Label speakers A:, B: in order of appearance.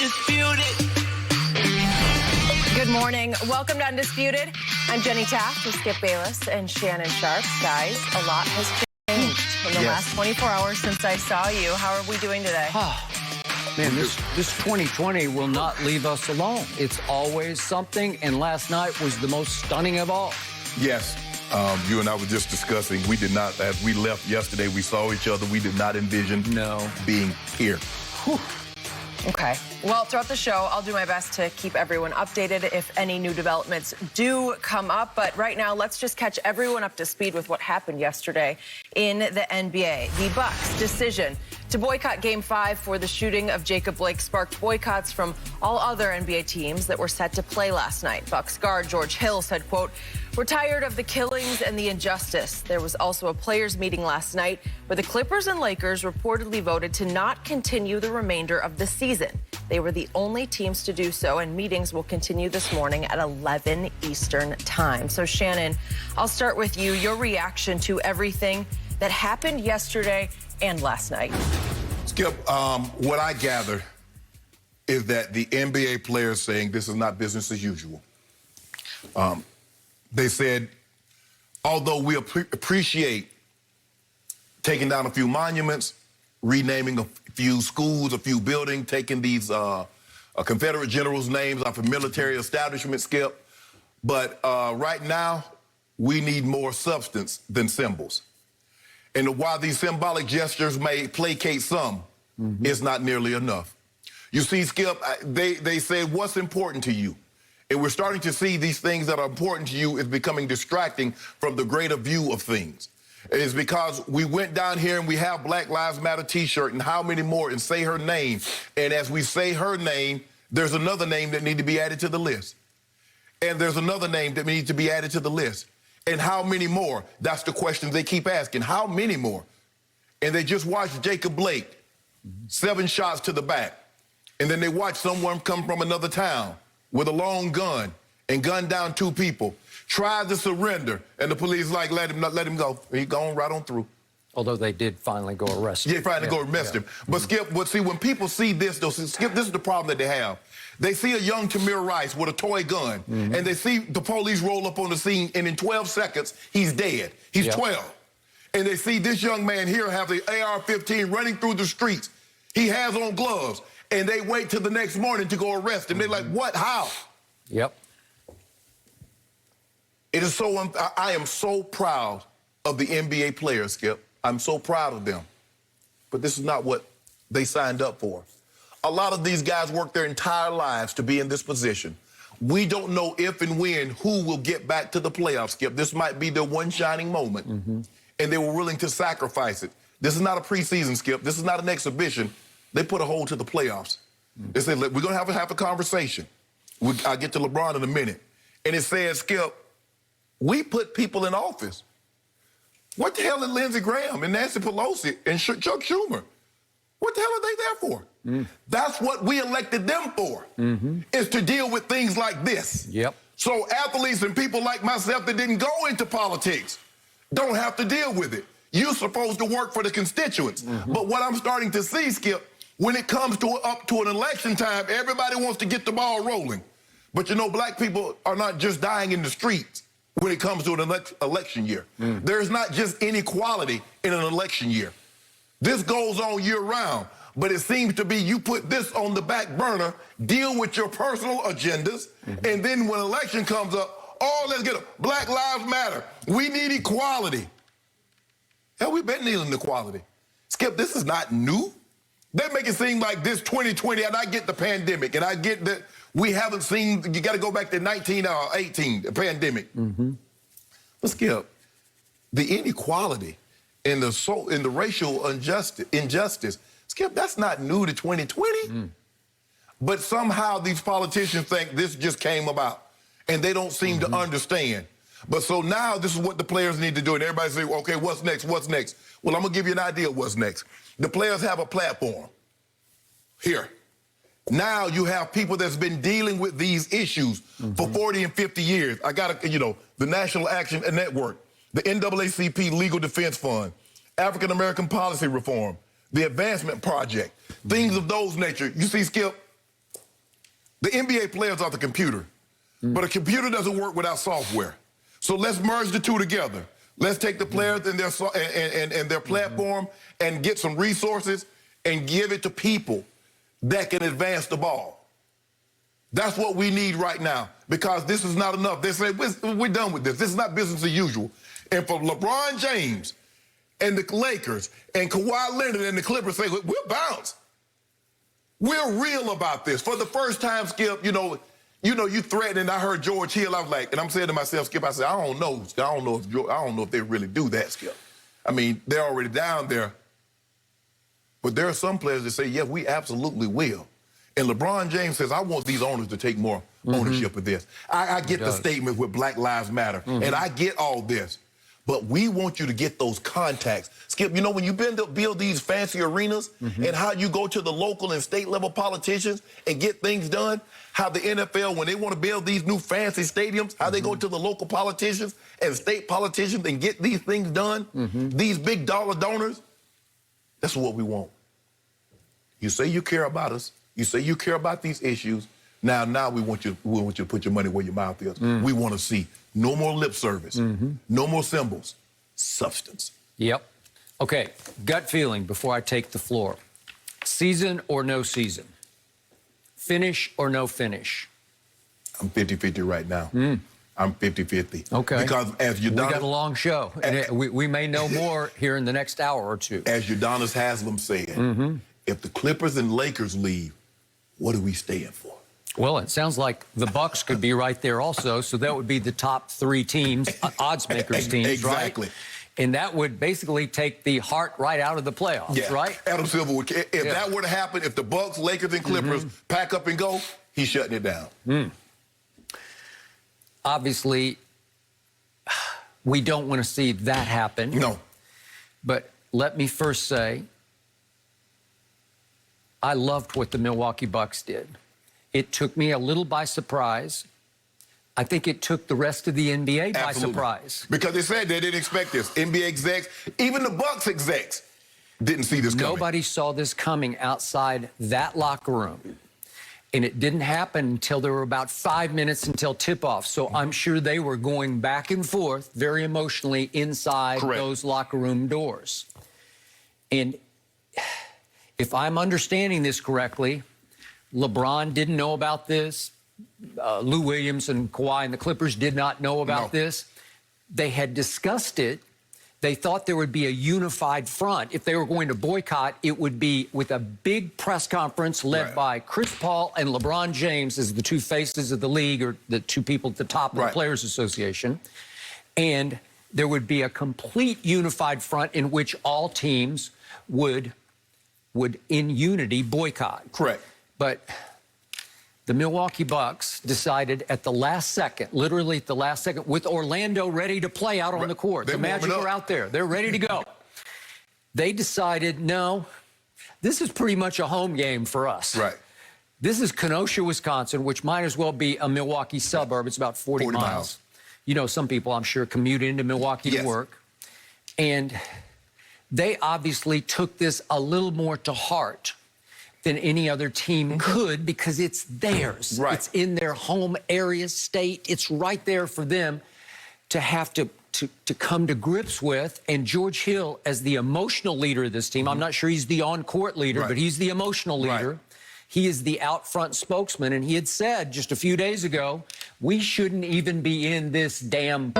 A: Undisputed.
B: Good morning. Welcome to Undisputed. I'm Jenny Taft with Skip Bayless and Shannon Sharp. Guys, a lot has changed in the last 24 hours since I saw you. How are we doing today?
C: Man, this 2020 will not leave us alone. It's always something, and last night was the most stunning of all.
D: Yes. You and I were just discussing, we did not, as we left yesterday, we saw each other. We did not envision being here.
B: Whew. Okay. Well, throughout the show, I'll do my best to keep everyone updated if any new developments do come up. But right now, let's just catch everyone up to speed with what happened yesterday in the NBA. The Bucks' decision to boycott Game 5 for the shooting of Jacob Blake sparked boycotts from all other NBA teams that were set to play last night. Bucks guard George Hill said, quote, "We're tired of the killings and the injustice." There was also a players' meeting last night where the Clippers and Lakers reportedly voted to not continue the remainder of the season. They were the only teams to do so, and meetings will continue this morning at 11 Eastern time. So, Shannon, I'll start with you. Your reaction to everything that happened yesterday and last night.
D: Skip, what I gather is that the NBA players saying this is not business as usual. They said, although we appreciate taking down a few monuments, renaming a few schools, a few buildings, taking these Confederate generals' names off of military establishments, Skip, but right now, we need more substance than symbols. And while these symbolic gestures may placate some, it's not nearly enough. You see, Skip, they say, what's important to you? And we're starting to see these things that are important to you is becoming distracting from the greater view of things. It's because we went down here and we have Black Lives Matter t-shirt and how many more and say her name. And as we say her name, there's another name that needs to be added to the list. And there's another name that needs to be added to the list. And how many more? That's the question they keep asking. How many more? And they just watched Jacob Blake, 7 shots to the back. And then they watched someone come from another town with a long gun and gunned down 2 people, tried to surrender, and the police like, let him go. He gone right on through.
C: Although they did finally go arrest him.
D: Yeah, finally go arrest him. But Skip, see, when people see this, though, Skip, this is the problem that they have. They see a young Tamir Rice with a toy gun, and they see the police roll up on the scene, and in 12 seconds, he's dead. He's 12. And they see this young man here have the AR-15 running through the streets. He has on gloves, and they wait till the next morning to go arrest him. They're like, what, how?
C: Yep.
D: It is so, I am so proud of the NBA players, Skip. I'm so proud of them. But this is not what they signed up for. A lot of these guys work their entire lives to be in this position. We don't know if and when who will get back to the playoffs, Skip. This might be their one shining moment. And they were willing to sacrifice it. This is not a preseason, Skip. This is not an exhibition. They put a hold to the playoffs. They said, look, we're going to have a conversation. I'll get to LeBron in a minute. And it says, Skip, we put people in office. What the hell is Lindsey Graham and Nancy Pelosi and Chuck Schumer? What the hell are they there for? That's what we elected them for, is to deal with things like this.
C: Yep.
D: So athletes and people like myself that didn't go into politics don't have to deal with it. You're supposed to work for the constituents. But what I'm starting to see, Skip, when it comes to up to an election time, everybody wants to get the ball rolling. But you know, black people are not just dying in the streets when it comes to an election year. There's not just inequality in an election year. This goes on year-round, but it seems to be you put this on the back burner, deal with your personal agendas, and then when election comes up, oh, let's get it. Black Lives Matter. We need equality. Hell, we've been needing equality. Skip, this is not new. They make it seem like this 2020, and I get the pandemic, and I get that we haven't seen, you got to go back to 1918, the pandemic. But Skip, the inequality and the racial injustice, Skip, that's not new to 2020. But somehow these politicians think this just came about, and they don't seem to understand. But so now this is what the players need to do. And everybody say, okay, what's next? What's next? Well, I'm going to give you an idea of what's next. The players have a platform here. Now you have people that's been dealing with these issues for 40 and 50 years. I got to, you know, the National Action Network, the NAACP Legal Defense Fund, African American Policy Reform, the Advancement Project, things of those nature. You see, Skip, The NBA players are the computer, but a computer doesn't work without software. So let's merge the two together. Let's take the players and their platform and get some resources and give it to people that can advance the ball. That's what we need right now, because this is not enough. They say, we're done with this. This is not business as usual. And for LeBron James and the Lakers and Kawhi Leonard and the Clippers say, we'll bounce. We're real about this. For the first time, Skip, you threatened. I heard George Hill. I was like, and I'm saying to myself, Skip, I said, I don't know if they really do that, Skip. I mean, they're already down there. But there are some players that say, yeah, we absolutely will. And LeBron James says, I want these owners to take more ownership of this. I get the statement with Black Lives Matter, and I get all this. But we want you to get those contacts. Skip, when you build these fancy arenas and how you go to the local and state level politicians and get things done, how the NFL, when they want to build these new fancy stadiums, how they go to the local politicians and state politicians and get these things done, these big dollar donors, that's what we want. You say you care about us. You say you care about these issues. Now we want you to put your money where your mouth is. We want to see no more lip service, no more symbols, substance.
C: Yep. Okay, gut feeling before I take the floor. Season or no season? Finish or no finish?
D: I'm 50-50 right now. I'm 50-50.
C: Okay.
D: Because as Udonis...
C: We got a long show. We may know more here in the next hour or two.
D: As Udonis Haslam said, if the Clippers and Lakers leave, what are we staying for?
C: Well, it sounds like the Bucks could be right there also, so that would be the top three teams, odds makers teams,
D: exactly.
C: Right? And that would basically take the heart right out of the playoffs, right?
D: Adam Silver would. If that were to happen, if the Bucks, Lakers, and Clippers pack up and go, he's shutting it down.
C: Obviously, we don't want to see that happen.
D: No.
C: But let me first say, I loved what the Milwaukee Bucks did. It took me a little by surprise. I think it took the rest of the NBA by surprise.
D: Because they said they didn't expect this. NBA execs, even the Bucks execs, didn't see this coming.
C: Nobody saw this coming outside that locker room. And it didn't happen until there were about 5 minutes until tip-off. So I'm sure they were going back and forth very emotionally inside those locker room doors. And if I'm understanding this correctly, LeBron didn't know about this. Lou Williams and Kawhi and the Clippers did not know about this. They had discussed it. They thought there would be a unified front. If they were going to boycott, it would be with a big press conference led by Chris Paul and LeBron James as the two faces of the league, or the two people at the top of the Players Association. And there would be a complete unified front in which all teams would in unity boycott.
D: Correct.
C: But the Milwaukee Bucks decided at the last second, literally at the last second, with Orlando ready to play out on the court. The Magic are out there. They're ready to go. They decided, no, this is pretty much a home game for us.
D: Right.
C: This is Kenosha, Wisconsin, which might as well be a Milwaukee suburb. It's about 40 miles. You know, some people, I'm sure, commute into Milwaukee to work. And they obviously took this a little more to heart than any other team could, because it's theirs. It's in their home area, state. It's right there for them to have to come to grips with. And George Hill, as the emotional leader of this team, I'm not sure he's the on-court leader, but he's the emotional leader. He is the out-front spokesman, and he had said just a few days ago, we shouldn't even be in this damn